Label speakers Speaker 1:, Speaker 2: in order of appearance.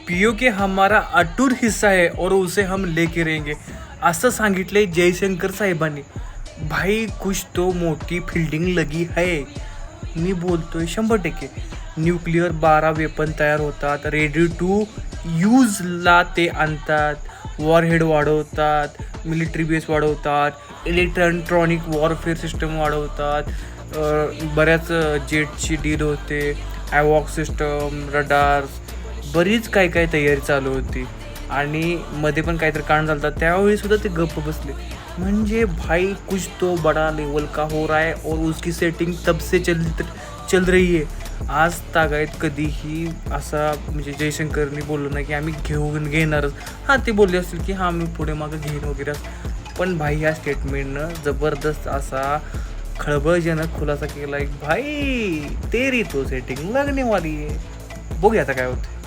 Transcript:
Speaker 1: PoK हमारा अटूट हिस्सा है और उसे हम लेके रहेंगे असं सांगितलंय जयशंकर साहेबांनी. भाई कुछ तो मोठी फिल्डिंग लगी है. मी बोलतोय 100%. न्यूक्लिअर 12 वेपन तयार होतात, रेडी टू यूजला ते आणतात, वॉरहेड वाढवतात, मिलिटरी बेस वाढवतात, इलेक्ट्रॉनिक वॉरफेअर सिस्टम वाढवतात, बऱ्याच जेटची डील होते, ॲवॉक सिस्टम, रडार्स, बरीच काय काय तयारी चालू होती. आणि मध्ये पण काहीतरी कांड झालं होतं त्यावेळी सुद्धा ते गप्प बसले. म्हणजे भाई कुछ तो बड़ा लेवल का हो रहा है और उसकी सेटिंग तब से चल रही है. आज तागायत कधीही असा म्हणजे जयशंकरनी बोललो ना की आम्ही घेणारच. हां ते बोलले असतील की हां मी पुढे मागं घेईन वगैरे असं. पण भाई ह्या स्टेटमेंटनं जबरदस्त असा खळबळजनक खुलासा केला. एक भाई तेरी तो सेटिंग लगने वाली आहे. बघूया आता काय होतं.